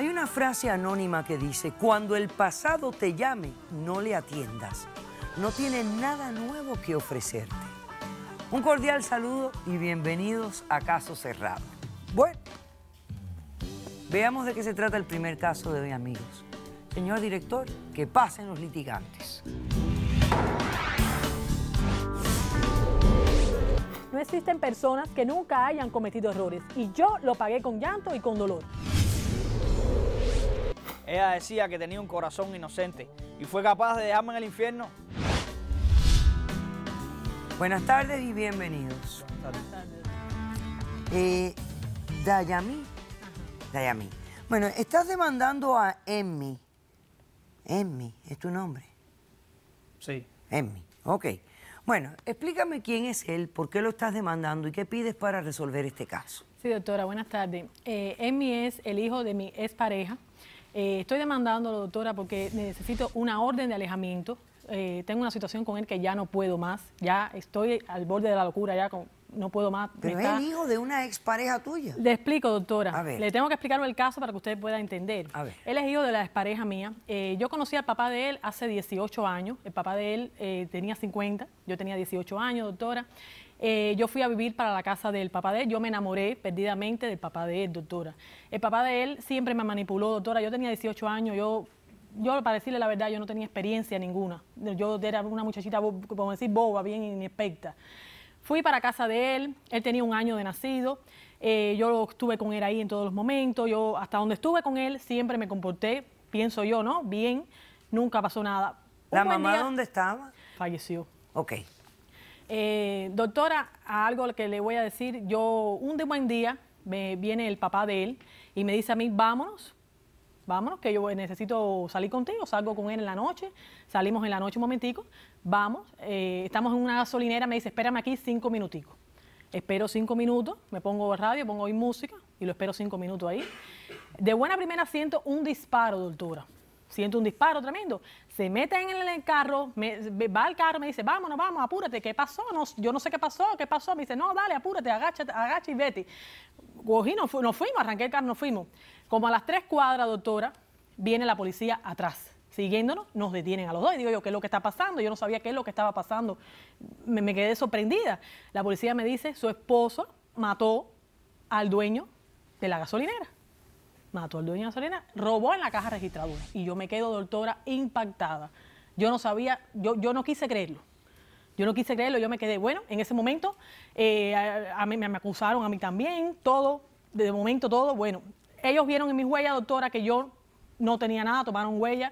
Hay una frase anónima que dice, cuando el pasado te llame, no le atiendas. No tiene nada nuevo que ofrecerte. Un cordial saludo y bienvenidos a Caso Cerrado. Bueno, veamos de qué se trata el primer caso de hoy, amigos. Señor director, que pasen los litigantes. No existen personas que nunca hayan cometido errores y yo lo pagué con llanto y con dolor. Ella decía que tenía un corazón inocente y fue capaz de dejarme en el infierno. Buenas tardes y bienvenidos. Dayami. Dayami. Bueno, estás demandando a Emmy. Emmy, ¿es tu nombre? Sí. Emmy, ok. Bueno, explícame quién es él, por qué lo estás demandando y qué pides para resolver este caso. Sí, doctora, buenas tardes. Emmy es el hijo de mi expareja. Estoy demandándolo, doctora, porque necesito una orden de alejamiento. Tengo una situación con él que ya no puedo más. Ya estoy al borde de la locura, ya no puedo más. Pero es el hijo de una expareja tuya. Le explico, doctora. A ver. Le tengo que explicar el caso para que usted pueda entender. A ver. Él es hijo de la expareja mía. Yo conocí al papá de él hace 18 años. El papá de él tenía 50, yo tenía 18 años, doctora. Yo fui a vivir para la casa del papá de él. Yo me enamoré perdidamente del papá de él, doctora. El papá de él siempre me manipuló, doctora. Yo tenía 18 años, yo para decirle la verdad, yo no tenía experiencia ninguna. Yo era una muchachita, como decir, boba, bien inexperta. Fui para casa de él tenía 1 año de nacido. Yo estuve con él ahí en todos los momentos. Yo, hasta donde estuve con él, siempre me comporté, pienso yo, ¿no? Bien, nunca pasó nada. ¿La mamá dónde estaba? Falleció. Ok. Doctora, algo que le voy a decir, un buen día me viene el papá de él y me dice a mí, vámonos, que yo necesito salir contigo, salgo con él en la noche, salimos en la noche un momentico, vamos, estamos en una gasolinera, me dice, espérame aquí 5 minuticos. Espero 5 minutos, me pongo radio, pongo hoy música y lo espero 5 minutos ahí. De buena primera siento un disparo, doctora. Siento un disparo tremendo. Se mete en el carro, va al carro, me dice, vámonos, vamos, apúrate. ¿Qué pasó? No, yo no sé qué pasó. Me dice, no, dale, apúrate, agacha y vete. Cogí, nos fuimos, arranqué el carro, nos fuimos. Como a las 3 cuadras, doctora, viene la policía atrás. Siguiéndonos, nos detienen a los dos. Y digo yo, ¿qué es lo que está pasando? Yo no sabía qué es lo que estaba pasando. Me quedé sorprendida. La policía me dice, su esposo mató al dueño de la gasolinera. Mató al dueño de la gasolina, robó en la caja registradora. Y yo me quedo, doctora, impactada. Yo no sabía, yo no quise creerlo. Yo no quise creerlo, yo me quedé, bueno, en ese momento a mí me acusaron, a mí también, todo, de momento todo, bueno. Ellos vieron en mis huellas, doctora, que yo no tenía nada, tomaron huellas,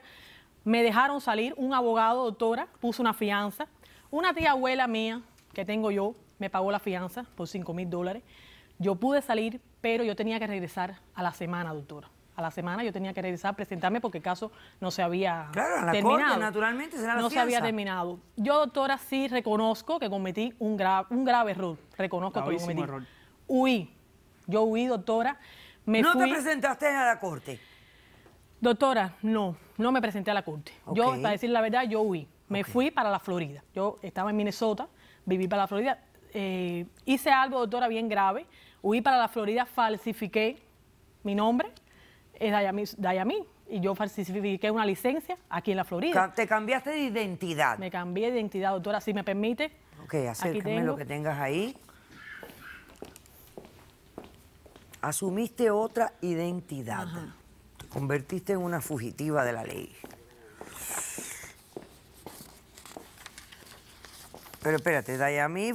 me dejaron salir, un abogado, doctora, puso una fianza. Una tía abuela mía, que tengo yo, me pagó la fianza por $5,000. Yo pude salir, pero yo tenía que regresar a la semana, doctora. A la semana yo tenía que regresar, presentarme porque el caso no se había terminado. Corte, naturalmente, será la no fianza. se había terminado. Yo, doctora, sí reconozco que cometí un grave error. Reconozco que lo cometí. Error. Huí. Yo huí, doctora. ¿No te presentaste a la corte? Doctora, no me presenté a la corte. Okay. Yo, para decir la verdad, yo huí. Me fui para la Florida. Yo estaba en Minnesota, viví para la Florida. Hice algo, doctora, bien grave. Huí para la Florida, falsifiqué mi nombre, es Dayami, y yo falsifiqué una licencia aquí en la Florida. ¿Te cambiaste de identidad? Me cambié de identidad, doctora, si me permite. Ok, acércame lo que tengas ahí. Asumiste otra identidad. Ajá. Te convertiste en una fugitiva de la ley. Pero espérate, Dayami,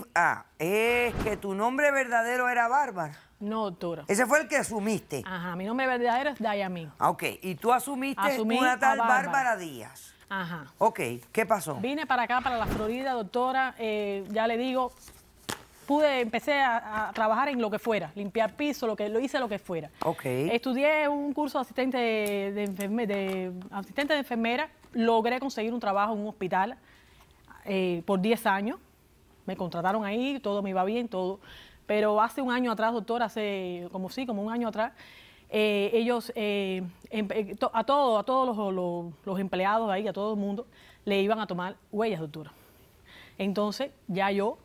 es que tu nombre verdadero era Bárbara. No, doctora. Ese fue el que asumiste. Ajá, mi nombre verdadero es Dayami. Ok, y tú asumí una tal Bárbara Díaz. Ajá. Ok, ¿qué pasó? Vine para acá, para la Florida, doctora, ya le digo, empecé a trabajar en lo que fuera, limpiar piso, hice lo que fuera. Ok. Estudié un curso de asistente de enfermera, logré conseguir un trabajo en un hospital por 10 años, me contrataron ahí, todo me iba bien, todo. Pero hace 1 año atrás, doctora, como 1 año atrás, ellos, a todos los empleados ahí, a todo el mundo, le iban a tomar huellas, doctora. Entonces, ya yo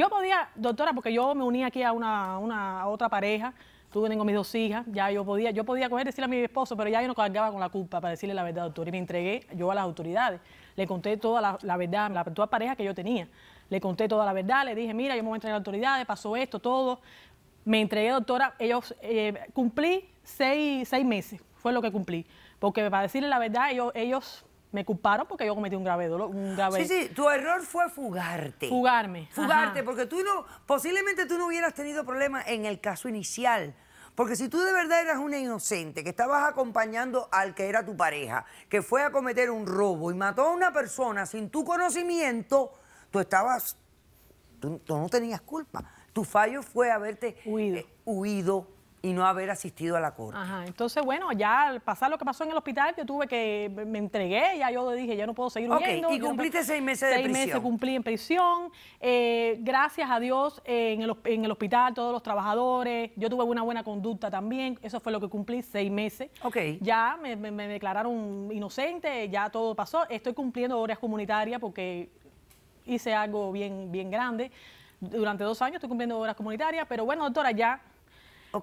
podía, doctora, porque yo me uní aquí a otra pareja, tengo mis 2 hijas, ya yo podía coger y decirle a mi esposo, pero ya yo no cargaba con la culpa para decirle la verdad, doctor, y me entregué yo a las autoridades. Le conté toda la verdad, la actual pareja que yo tenía. Le conté toda la verdad, le dije, mira, yo me voy a entregar a las autoridades, pasó esto, todo. Me entregué, doctora, cumplí 6 meses, fue lo que cumplí. Porque para decirle la verdad, ellos me culparon porque yo cometí un grave dolor. Sí, tu error fue fugarte. Fugarte, porque posiblemente tú no hubieras tenido problemas en el caso inicial. Porque si tú de verdad eras una inocente, que estabas acompañando al que era tu pareja, que fue a cometer un robo y mató a una persona sin tu conocimiento, tú no tenías culpa. Tu fallo fue haberte huido y no haber asistido a la corte. Entonces, bueno, ya al pasar lo que pasó en el hospital, me entregué, ya yo dije, ya no puedo seguir huyendo. Y cumpliste 6 meses de prisión. 6 meses cumplí en prisión. Gracias a Dios, en el hospital, todos los trabajadores, yo tuve una buena conducta también. Eso fue lo que cumplí, 6 meses. Ya me declararon inocente, ya todo pasó. Estoy cumpliendo horas comunitarias porque hice algo bien grande. Durante 2 años estoy cumpliendo horas comunitarias, pero bueno, doctora, ya...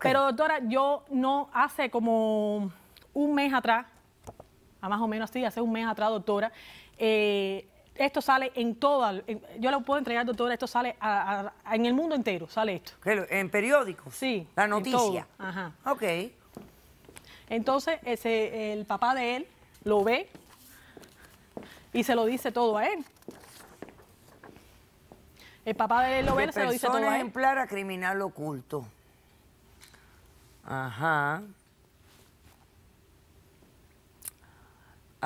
Pero, doctora, yo no hace como un mes atrás, más o menos así, hace un mes atrás, doctora, esto sale en yo lo puedo entregar, doctora, esto sale en el mundo entero, sale esto. ¿En periódicos? Sí. La noticia. Entonces, el papá de él lo ve y se lo dice todo a él. El papá de él lo ve y se lo dice todo a él. Persona ejemplar a criminal oculto. A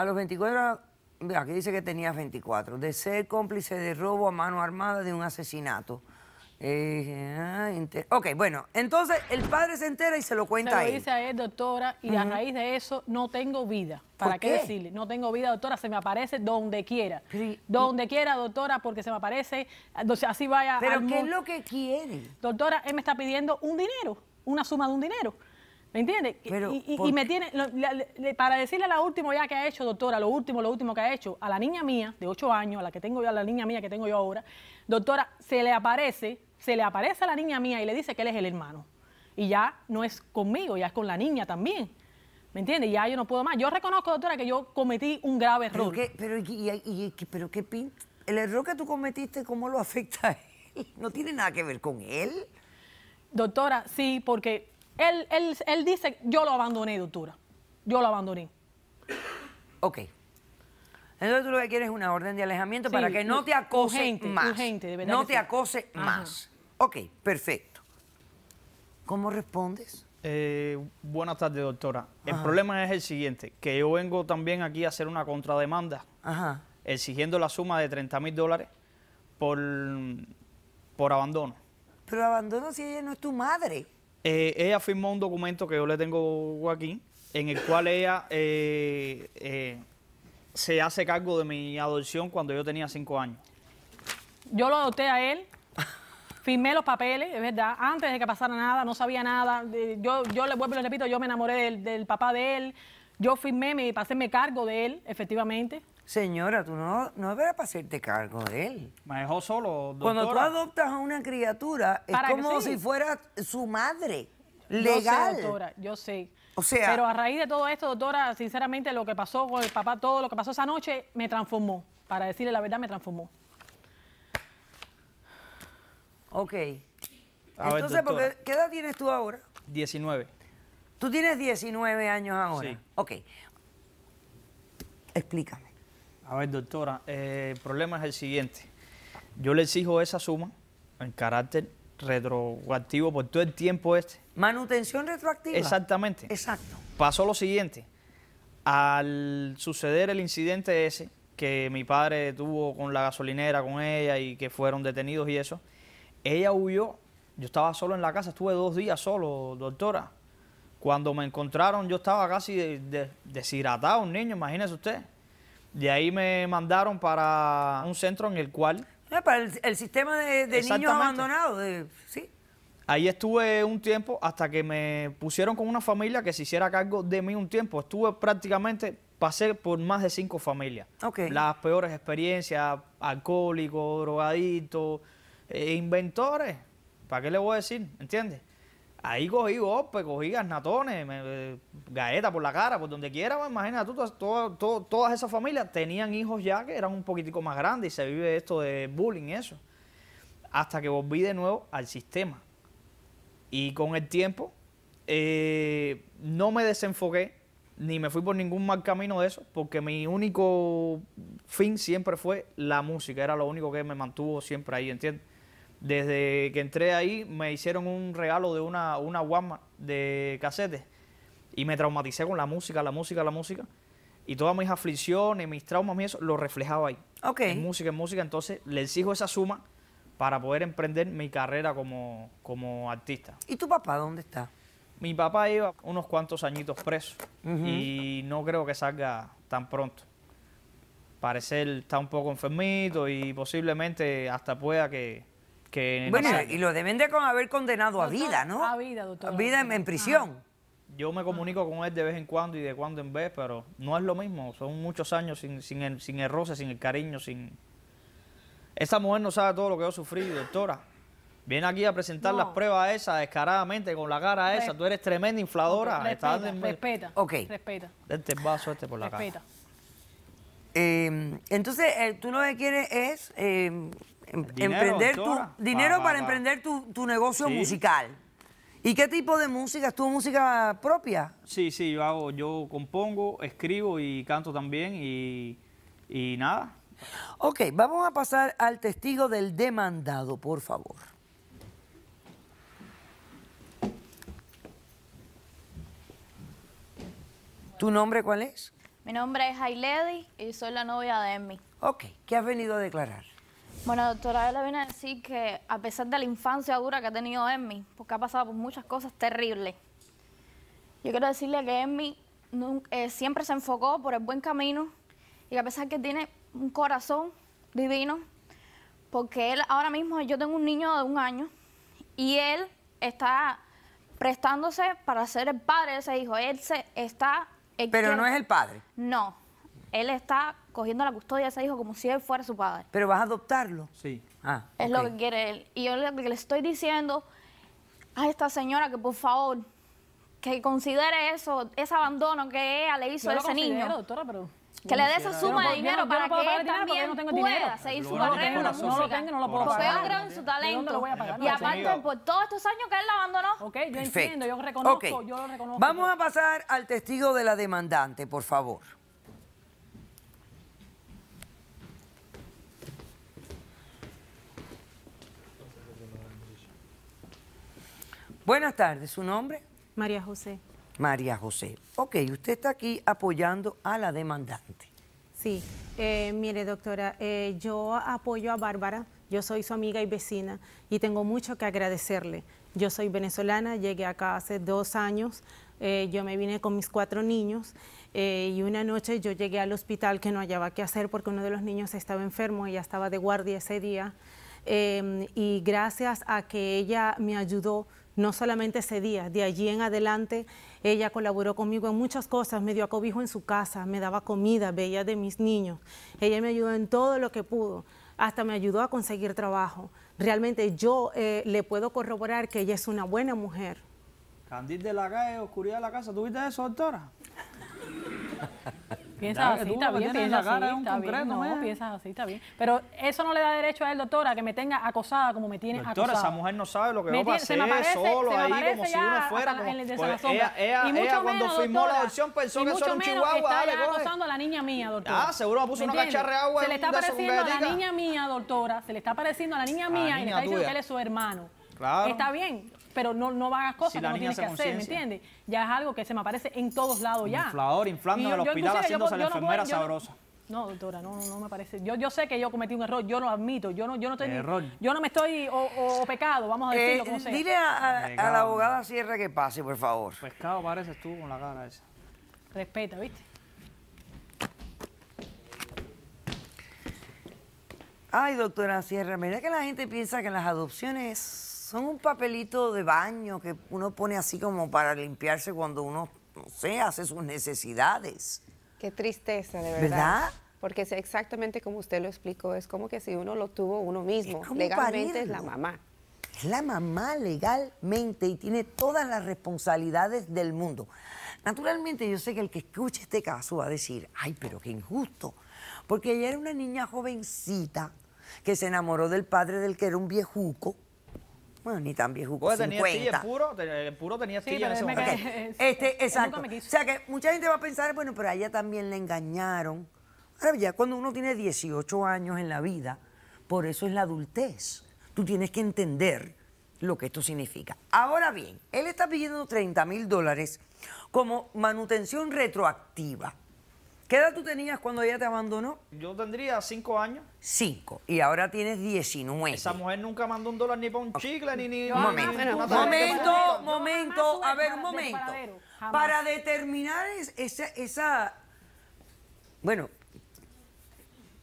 los 24, aquí dice que tenía 24, de ser cómplice de robo a mano armada de un asesinato. Bueno, entonces el padre se entera y se lo cuenta a él. Se lo dice a él, doctora, y a raíz de eso no tengo vida. ¿Para qué decirle? No tengo vida, doctora, se me aparece donde quiera. Donde quiera, doctora, porque se me aparece, así vaya. ¿Pero qué es lo que quiere? Doctora, él me está pidiendo un dinero, una suma de un dinero. ¿Me entiende? Y me tiene, para decirle la última ya que ha hecho, doctora, lo último que ha hecho, a la niña mía de 8 años, a la que tengo yo, a la niña mía que tengo yo ahora, doctora, se le aparece a la niña mía y le dice que él es el hermano. Y ya no es conmigo, ya es con la niña también. ¿Me entiende? Ya yo no puedo más. Yo reconozco, doctora, que yo cometí un grave error. Pero qué pinta. El error que tú cometiste, ¿cómo lo afecta a él? ¿No tiene nada que ver con él? Doctora, sí, porque él dice, yo lo abandoné, doctora. Yo lo abandoné. Entonces tú lo que quieres es una orden de alejamiento para que no te acose más. Urgente, de verdad. No te acose más. Perfecto. ¿Cómo respondes? Buenas tardes, doctora. El problema es el siguiente, que yo vengo también aquí a hacer una contrademanda, exigiendo la suma de $30,000 por abandono. Pero abandono si ella no es tu madre. Ella firmó un documento que yo le tengo aquí, en el cual ella se hace cargo de mi adopción cuando yo tenía 5 años. Yo lo adopté a él, firmé los papeles, es verdad, antes de que pasara nada, no sabía nada. Yo le vuelvo y le repito, yo me enamoré del papá de él, yo firmé, para hacerme cargo de él, efectivamente. Señora, tú no deberás para hacerte cargo de él. Me dejó solo, doctora. Cuando tú adoptas a una criatura, es como si fuera su madre, legal. Yo sé, doctora, yo sé. O sea... Pero a raíz de todo esto, doctora, sinceramente, lo que pasó con el papá, todo lo que pasó esa noche, me transformó. Para decirle la verdad, me transformó. Entonces, ¿qué edad tienes tú ahora? 19. ¿Tú tienes 19 años ahora? Sí. Explícame. A ver, doctora, el problema es el siguiente. Yo le exijo esa suma en carácter retroactivo por todo el tiempo este. ¿Manutención retroactiva? Exactamente. Exacto. Pasó lo siguiente. Al suceder el incidente ese, que mi padre tuvo con la gasolinera, con ella, y que fueron detenidos y eso, ella huyó. Yo estaba solo en la casa, estuve 2 días solo, doctora. Cuando me encontraron, yo estaba casi deshidratado, un niño, imagínese usted. De ahí me mandaron para un centro en el cual... Para el sistema de niños abandonados, sí. Ahí estuve un tiempo hasta que me pusieron con una familia que se hiciera cargo de mí un tiempo. Estuve prácticamente, pasé por más de 5 familias. Las peores experiencias, alcohólicos, drogadictos, inventores. ¿Para qué le voy a decir? ¿Entiendes? Ahí cogí golpes, cogí garnatones, galletas por la cara, por donde quiera. Pues, imagínate, todas esas familias tenían hijos ya que eran un poquitico más grandes y se vive esto de bullying y eso. Hasta que volví de nuevo al sistema. Y con el tiempo no me desenfoqué, ni me fui por ningún mal camino de eso, porque mi único fin siempre fue la música. Era lo único que me mantuvo siempre ahí, ¿entiendes? Desde que entré ahí me hicieron un regalo de una Walkman de casetes y me traumaticé con la música. Y todas mis aflicciones, mis traumas y eso, lo reflejaba ahí. Okay. En música. Entonces le exijo esa suma para poder emprender mi carrera como artista. ¿Y tu papá dónde está? Mi papá lleva unos cuantos añitos preso y no creo que salga tan pronto. Parecer está un poco enfermito y posiblemente hasta pueda que bueno, no y lo deben de haber condenado a vida, ¿no? A vida, doctor. A vida en prisión. Yo me comunico con él de vez en cuando y de cuando en vez, pero no es lo mismo. Son muchos años sin el roce, sin el cariño, sin... Esa mujer no sabe todo lo que yo he sufrido, doctora. Viene aquí a presentar las pruebas esas descaradamente, con la cara esa. Tú eres tremenda infladora. Respeta. Ok. Respeta. Date el vaso por la cara. Respeta. Entonces, tú lo que quieres es Dinero, emprender doctora. dinero para emprender tu negocio musical. ¿Y qué tipo de música? ¿Es tu música propia? Sí, yo compongo, escribo y canto también y nada. Ok, vamos a pasar al testigo del demandado, por favor. ¿Tu nombre cuál es? Mi nombre es Ailedi y soy la novia de Emmy. Ok, ¿qué has venido a declarar? Bueno, doctora, él le viene a decir que a pesar de la infancia dura que ha tenido Emmy, porque ha pasado por muchas cosas terribles, yo quiero decirle que Emmy siempre se enfocó por el buen camino y que a pesar que tiene un corazón divino, porque él ahora mismo, yo tengo un niño de 1 año y él está prestándose para ser el padre de ese hijo. Pero no es el padre. No, él está cogiendo la custodia de ese hijo como si él fuera su padre. Pero vas a adoptarlo. Sí. Ah, Es lo que quiere él. Y yo lo que le estoy diciendo a esta señora que por favor, que considere eso, ese abandono que ella le hizo a ese niño. Doctora, pero... Que le dé esa suma de dinero para que él también pueda seguir su carrera en la música. No lo tengo, no lo puedo Porque yo pagar. creo en su talento. voy a pagar? Y aparte, por todos estos años que él la abandonó. Ok, yo Perfecto. entiendo, yo reconozco, Ok. yo lo reconozco. Vamos a pasar al testigo de la demandante, por favor. Buenas tardes, ¿su nombre? María José. María José. Ok, usted está aquí apoyando a la demandante. Sí, mire doctora, yo apoyo a Bárbara, yo soy su amiga y vecina y tengo mucho que agradecerle. Yo soy venezolana, llegué acá hace 2 años, yo me vine con mis 4 niños y una noche yo llegué al hospital que no hallaba qué hacer porque uno de los niños estaba enfermo, ella estaba de guardia ese día y gracias a que ella me ayudó, no solamente ese día, de allí en adelante, ella colaboró conmigo en muchas cosas, me dio cobijo en su casa, me daba comida, veía de mis niños. Ella me ayudó en todo lo que pudo, hasta me ayudó a conseguir trabajo. Realmente yo le puedo corroborar que ella es una buena mujer. Candil de la calle, oscuridad de la casa. ¿Tú viste eso, doctora? Piensas así, está bien, piensas así, está bien. No, piensas así, está bien. Pero eso no le da derecho a él, doctora, que me tenga acosada como me tiene acosada. Doctora, esa mujer no sabe lo que yo pasé se me aparece, solo se me ahí, aparece como si ya uno fuera. hasta Como, en el de pues Sombra. ella Y mucho cuando menos, firmó doctora, la adopción pensó y que eso era un mucho menos chihuahua. está Dale, ya coge. acosando a la niña mía, doctora. Ah, seguro me puso ¿Me una entiende? cacharra de agua Se le en está un de esos apareciendo a la galletica. niña mía, doctora, se le está apareciendo a la niña mía y le niña está diciendo tuya. que él es su hermano. Claro. Está bien, pero no hagas cosas Si que la no niña tienes que hace hacer, ¿me conciencia. entiendes? Ya es algo que se me aparece en todos lados ya. Inflador, inflando Y en el hospital, inclusive, haciéndose la no puedo- enfermera yo no- sabrosa. No, doctora, no me parece. Yo sé que yo cometí un error, yo lo admito. Yo no estoy Error. yo no me estoy o pecado, vamos a decirlo como sea. Dile a Pecado. la abogada Sierra que pase, por favor. Pescado pareces tú con la cara esa. Respeta, ¿viste? Ay, doctora Sierra, ¿verdad que la gente piensa que las adopciones son un papelito de baño que uno pone así como para limpiarse cuando uno, no sé, hace sus necesidades? Qué tristeza, de verdad. ¿Verdad? Porque es exactamente como usted lo explicó, es como que si uno lo tuvo uno mismo, Es como legalmente es la parirlo. mamá. Es la mamá legalmente y tiene todas las responsabilidades del mundo. Naturalmente, yo sé que el que escuche este caso va a decir, ay, pero qué injusto. Porque ella era una niña jovencita que se enamoró del padre del que era un viejuco. Bueno, ni tan viejuco, Pues 50. tenía tía, el puro tenía Sí, tía en pero ese él me momento. cae- Exacto. nunca me O quiso. sea que mucha gente va a pensar, bueno, pero a ella también le engañaron. Ahora, ya cuando uno tiene 18 años en la vida, por eso es la adultez. Tú tienes que entender lo que esto significa. Ahora bien, él está pidiendo $30,000 como manutención retroactiva. ¿Qué edad tú tenías cuando ella te abandonó? Yo tendría 5 años. 5. Y ahora tienes 19. Esa mujer nunca mandó $1 ni para un chicle, ni... Un momento, ni- Bueno, momento, a ver, un de tu momento. paradero, jamás. Para determinar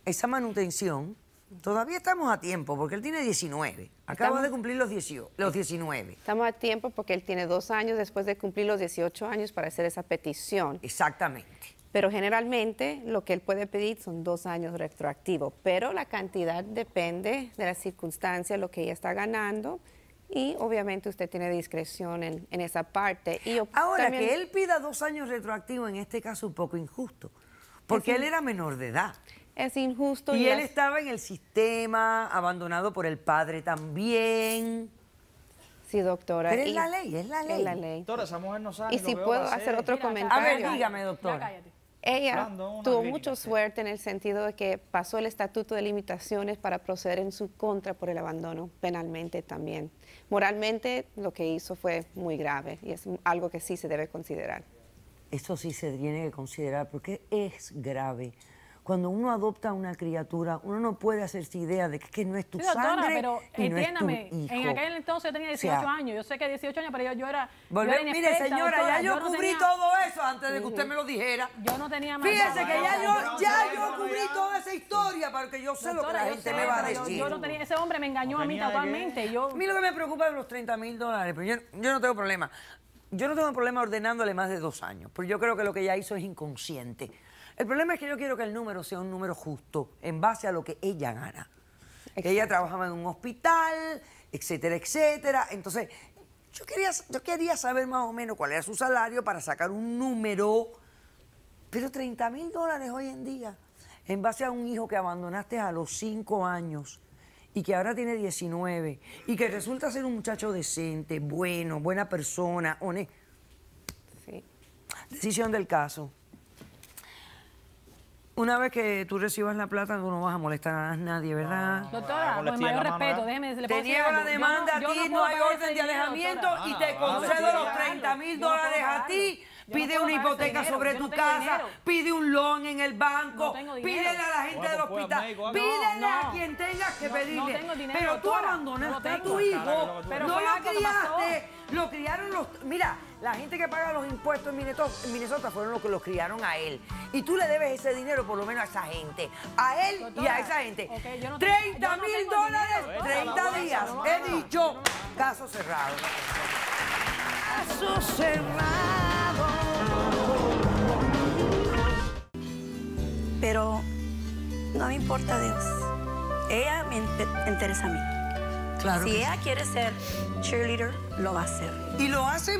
esa manutención, todavía estamos a tiempo, porque él tiene 19. Acaba de cumplir los 19. Estamos a tiempo porque él tiene 2 años después de cumplir los 18 años para hacer esa petición. Exactamente. Pero generalmente lo que él puede pedir son 2 años retroactivos, pero la cantidad depende de las circunstancias, lo que ella está ganando, y obviamente usted tiene discreción en esa parte. Y yo Ahora, también- que él pida 2 años retroactivos en este caso es un poco injusto, porque él era menor de edad. es injusto. Y él las- estaba en el sistema, abandonado por el padre también. Sí, doctora. Pero es y- la ley, es la ley. Es la ley. Doctora, esa mujer no sabe Y lo si que va puedo a hacer otro Mira, comentario. A ver, ya, dígame, ya doctora. cállate. Ella Hablando una tuvo clínica, mucha sí. suerte en el sentido de que pasó el estatuto de limitaciones para proceder en su contra por el abandono, penalmente también. Moralmente lo que hizo fue muy grave y es algo que sí se debe considerar. Eso sí se tiene que considerar porque es grave. Cuando uno adopta una criatura, uno no puede hacerse idea de que no es tu Sí, doctora, sangre pero y no es tu entiéndame, hijo. en aquel entonces yo tenía 18 años, yo sé que 18 años, pero yo era Mire, inexperta, señora, doctora, ya yo no cubrí tenía- todo eso antes de que usted me lo dijera. Yo no tenía más. Fíjese que ya no, yo cubrí toda esa historia para que yo sé lo que la Doctora, yo gente sé, me va a pero decir. yo no tenía, ese hombre me engañó No a mí tenía de totalmente. qué. Yo, A mí lo que me preocupa es los $30,000, pero yo no tengo problema. Yo no tengo problema ordenándole más de 2 años, porque yo creo que lo que ella hizo es inconsciente. El problema es que yo quiero que el número sea un número justo, en base a lo que ella gana. Que ella trabajaba en un hospital, etcétera, etcétera. Entonces, yo quería saber más o menos cuál era su salario para sacar un número. Pero $30,000 hoy en día, en base a un hijo que abandonaste a los 5 años y que ahora tiene 19 y que resulta ser un muchacho decente, bueno, buena persona, honesto. Sí. Decisión del caso. Una vez que tú recibas la plata, tú no vas a molestar a nadie, ¿verdad? doctora, con la con el tía en mayor la mano, respeto, ¿verdad? déjeme decirle. Te ¿puedo decir niego la algo? demanda a Yo ti, no puedo hay pagar orden ese de dinero, alejamiento doctora. y te no, concedo no, los no, $30,000 yo no puedo a pagarlo. ti. Yo no Pide puedo una pagar ese hipoteca dinero, sobre yo tu no tengo casa, dinero. pide un loan en el banco, No tengo dinero. pídele a la gente Bueno, del pues, hospital, médico, haga. pídele a No, quien tengas que no pedirle. tengo dinero, Pero tú doctora, abandonaste no a lo tu tengo. hijo, Pero no fue lo algo que pasó. criaste, lo criaron los... Mira, la gente que paga los impuestos en Minnesota fueron los que los criaron a él. Y tú le debes ese dinero por lo menos a esa gente, a él y a Doctora, esa gente. ok, yo no tengo- $30,000, yo no tengo dinero, 30 días. He dicho, caso cerrado. Caso cerrado. Pero no me importa Dios. Ella me interesa a mí. Claro. Si que ella quiere ser cheerleader, lo va a hacer. sí. Y lo hace